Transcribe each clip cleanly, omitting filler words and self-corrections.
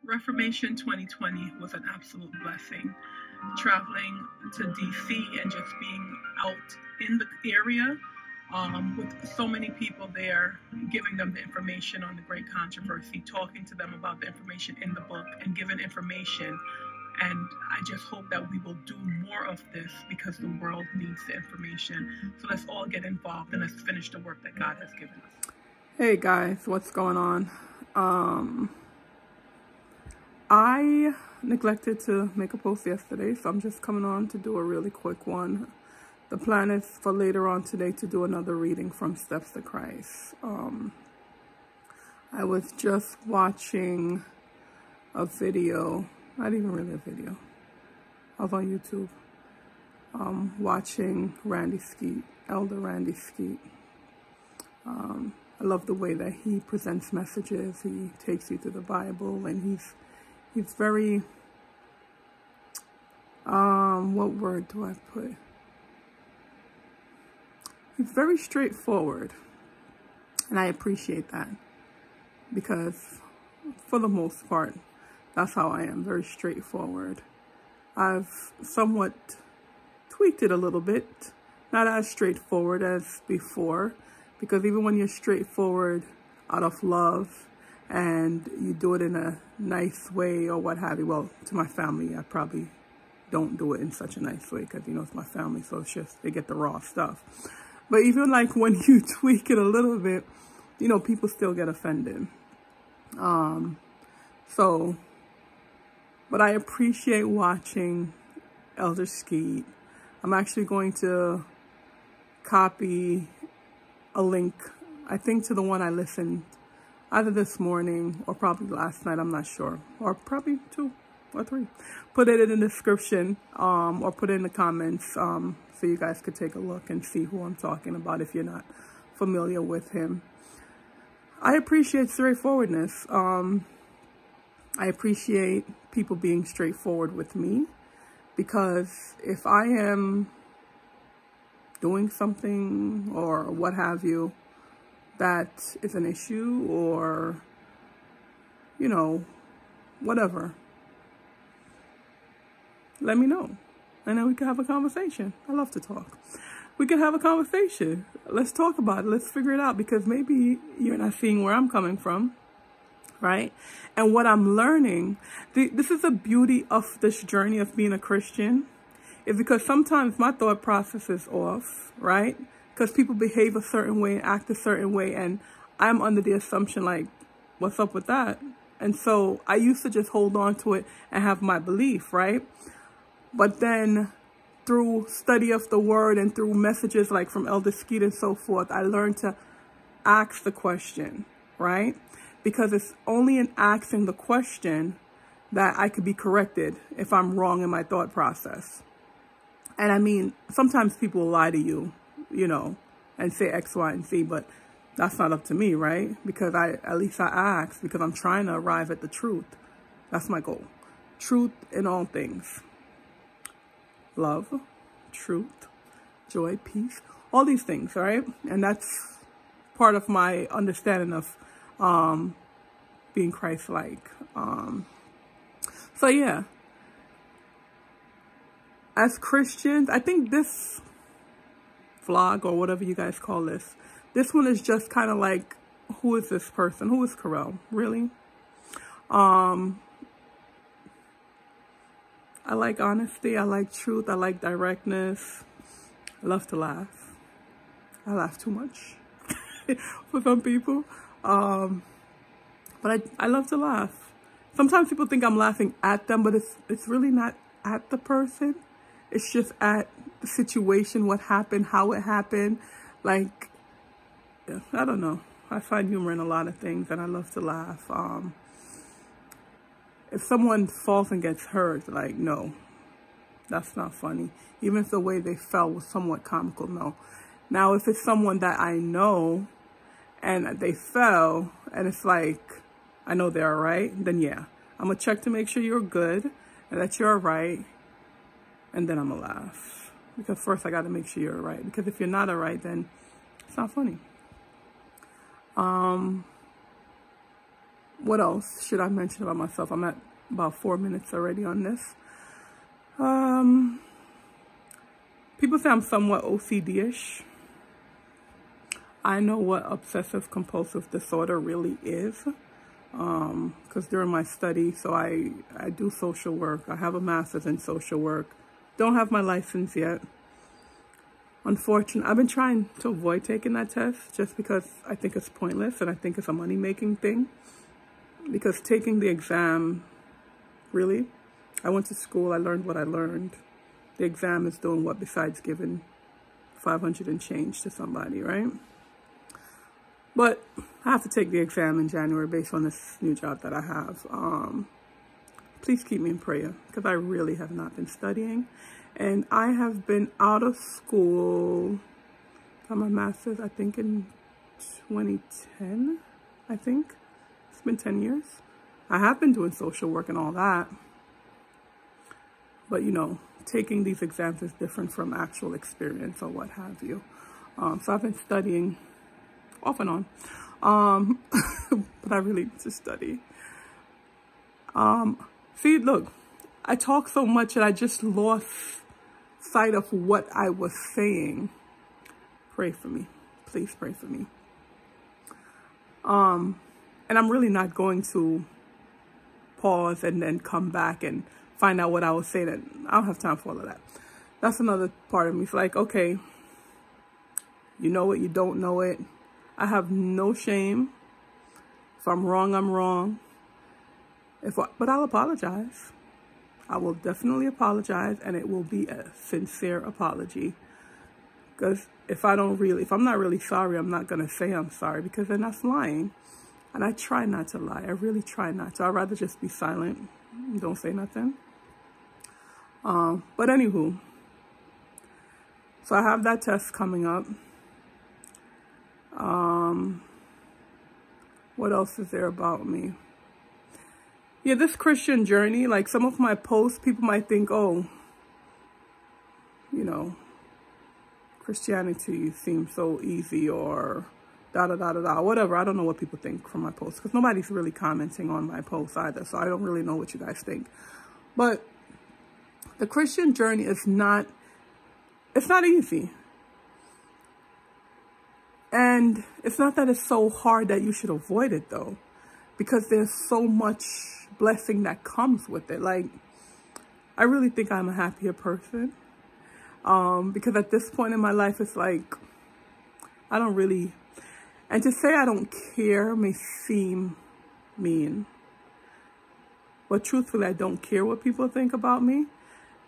Reformation 2020 was an absolute blessing. Traveling to DC and just being out in the area with so many people there, giving them the information on the great controversy, talking to them about the information in the book, and giving information. And I just hope that we will do more of this because the world needs the information. So let's all get involved and let's finish the work that God has given us. Hey guys, what's going on? I neglected to make a post yesterday, so I'm just coming on to do a really quick one. The plan is for later on today to do another reading from Steps to Christ. I was just watching a video, not even really a video. I was on YouTube, watching Randy Skeete, Elder Randy Skeete. I love the way that he presents messages. He takes you through the Bible, and he's very, what word do I put? He's very straightforward, and I appreciate that because for the most part, that's how I am, very straightforward. I've somewhat tweaked it a little bit, not as straightforward as before, because even when you're straightforward out of love and you do it in a nice way or what have you, well, to my family, I probably don't do it in such a nice way because, you know, it's my family, so it's just, they get the raw stuff. But even like when you tweak it a little bit, you know, people still get offended. But I appreciate watching Elder Skeete. I'm actually going to copy a link, I think, to the one I listened either this morning or probably last night, I'm not sure, or probably 2 or 3. Put it in the description or put it in the comments so you guys could take a look and see who I'm talking about if you're not familiar with him. I appreciate straightforwardness. I appreciate people being straightforward with me, because if I am doing something or what have you that is an issue, or, you know, whatever, let me know, and then we can have a conversation. I love to talk. We can have a conversation. Let's talk about it. Let's figure it out, because maybe you're not seeing where I'm coming from, right? And what I'm learning, this is the beauty of this journey of being a Christian, is because sometimes my thought process is off, right? Because people behave a certain way and act a certain way, and I'm under the assumption like, what's up with that? And so I used to just hold on to it and have my belief, right? But then through study of the word and through messages like from Elder Skeete and so forth, I learned to ask the question, right? Because it's only in asking the question that I could be corrected if I'm wrong in my thought process. And I mean, sometimes people will lie to you, you know, and say X, Y, and Z, but that's not up to me, right? Because at least I ask, because I'm trying to arrive at the truth. That's my goal. Truth in all things. Love, truth, joy, peace, all these things, right? And that's part of my understanding of being Christ-like. So yeah, as Christians, I think this vlog, or whatever you guys call this one is just kind of like, who is this person? Who is Carell? Really? I like honesty. I like truth. I like directness. I love to laugh. I laugh too much for some people. But I love to laugh. Sometimes people think I'm laughing at them, but it's really not at the person. It's just at the situation, what happened, how it happened. Like, I don't know. I find humor in a lot of things, and I love to laugh. If someone falls and gets hurt, like, no, that's not funny. Even if the way they fell was somewhat comical, no. Now, if it's someone that I know and they fell and it's like, I know they're all right, then yeah, I'm going to check to make sure you're good and that you're all right. And then I'm going to laugh. Because first I got to make sure you're all right. Because if you're not all right, then it's not funny. What else should I mention about myself? I'm at about 4 minutes already on this. People say I'm somewhat OCD-ish. I know what obsessive compulsive disorder really is, because during my study, so I do social work. I have a master's in social work. Don't have my license yet. Unfortunately, I've been trying to avoid taking that test just because I think it's pointless and I think it's a money-making thing. Because taking the exam, really, I went to school, I learned what I learned. The exam is doing what besides giving 500 and change to somebody, right? But I have to take the exam in January based on this new job that I have. Please keep me in prayer because I really have not been studying. And I have been out of school, got my master's, I think in 2010, I think. It's been 10 years. I have been doing social work and all that. But, you know, taking these exams is different from actual experience or what have you. So I've been studying off and on. But I really need to study. See, look, I talk so much and I just lost sight of what I was saying. Pray for me. Please pray for me. And I'm really not going to pause and then come back and find out what I was saying. And I don't have time for all of that. That's another part of me. It's like, okay, you know it, you don't know it. I have no shame. If I'm wrong, I'm wrong. But I'll apologize. I will definitely apologize, and it will be a sincere apology. Because if I'm not really sorry, I'm not going to say I'm sorry, because then that's lying. And I try not to lie. I really try not to. I'd rather just be silent. Don't say nothing. But anywho, so I have that test coming up. What else is there about me? Yeah, this Christian journey, like some of my posts, people might think, oh, you know, Christianity seems so easy or da-da-da-da-da, whatever. I don't know what people think from my posts because nobody's really commenting on my posts either. So I don't really know what you guys think. But the Christian journey is not, it's not easy. And it's not that it's so hard that you should avoid it though, because there's so much blessing that comes with it. Like, I really think I'm a happier person. Because at this point in my life, it's like, I don't really, and to say I don't care may seem mean. But truthfully, I don't care what people think about me.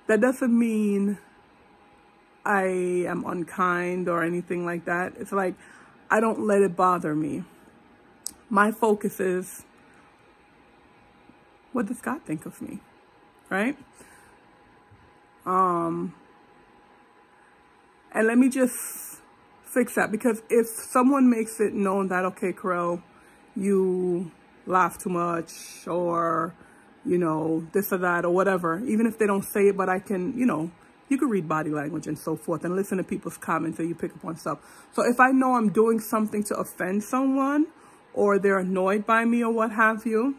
That doesn't mean I am unkind or anything like that. It's like, I don't let it bother me. My focus is, what does God think of me? Right? And let me just fix that, because if someone makes it known that, okay, Carell, you laugh too much, or, you know, this or that or whatever, even if they don't say it, but I can, you know, you can read body language and so forth and listen to people's comments and you pick up on stuff. So if I know I'm doing something to offend someone or they're annoyed by me or what have you,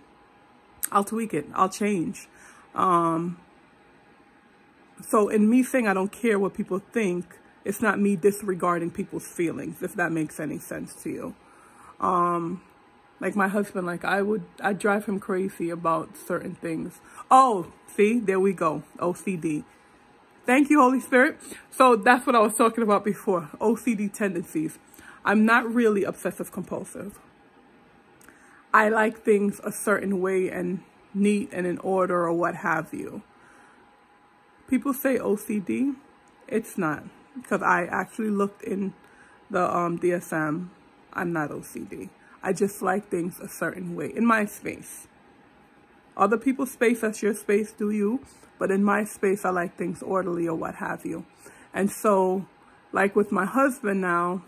I'll tweak it. I'll change. So in me saying I don't care what people think, it's not me disregarding people's feelings, if that makes any sense to you. Like my husband, like I'd drive him crazy about certain things. Oh, see, there we go. OCD. Thank you, Holy Spirit. So that's what I was talking about before. OCD tendencies. I'm not really obsessive compulsive. I like things a certain way and neat and in order or what have you. People say OCD. It's not. Because I actually looked in the DSM. I'm not OCD. I just like things a certain way in my space. Other people's space, that's your space, do you? But in my space, I like things orderly or what have you. And so, like with my husband now,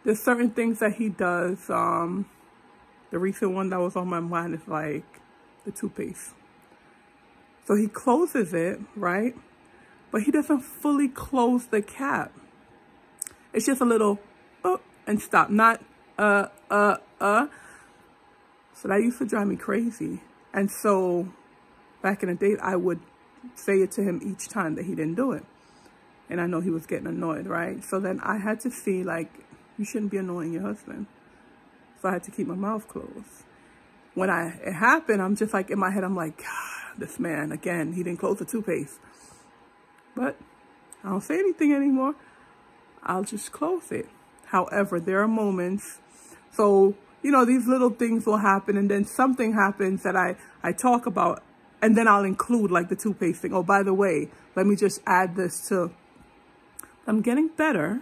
there's certain things that he does. The recent one that was on my mind is like the toothpaste. So he closes it, right? But he doesn't fully close the cap. It's just a little and stop, not So that used to drive me crazy. And so back in the day, I would say it to him each time that he didn't do it. And I know he was getting annoyed, right? So then I had to see, like, you shouldn't be annoying your husband. So I had to keep my mouth closed. When it happened, I'm just like, in my head, I'm like, God, this man, again, he didn't close the toothpaste. But I don't say anything anymore. I'll just close it. However, there are moments. So, you know, these little things will happen, and then something happens that I talk about, and then I'll include like the toothpaste thing. Oh, by the way, let me just add this too. I'm getting better.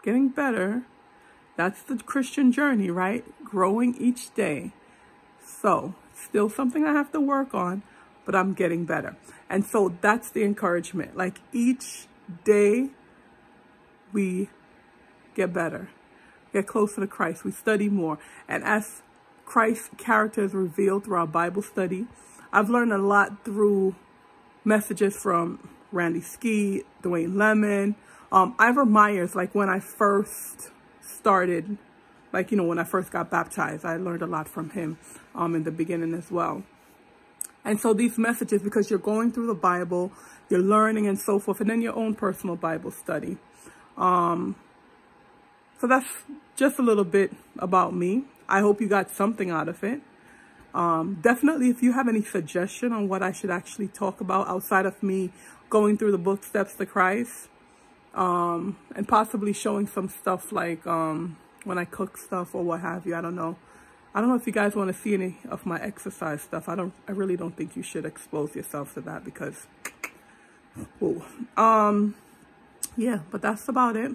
Getting better. That's the Christian journey, right? Growing each day. So, still something I have to work on, but I'm getting better. And so that's the encouragement. Like each day we get better, get closer to Christ. We study more. And as Christ's character is revealed through our Bible study, I've learned a lot through messages from Randy Skeete, Dwayne Lemon, Ivor Myers. Like when I first started, like, you know, when I first got baptized, I learned a lot from him in the beginning as well. And so these messages, because you're going through the Bible, you're learning and so forth, and then your own personal Bible study. So that's just a little bit about me. I hope you got something out of it. Definitely, if you have any suggestion on what I should actually talk about outside of me going through the book Steps to Christ, and possibly showing some stuff like when I cook stuff or what have you. I don't know if you guys want to see any of my exercise stuff. I really don't think you should expose yourself to that because, whoa. Yeah, but that's about it.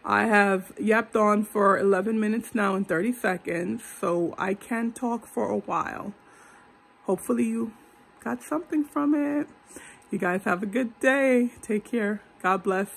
I have yapped on for 11 minutes now and 30 seconds, so I can talk for a while. Hopefully you got something from it. You guys have a good day. Take care. God bless.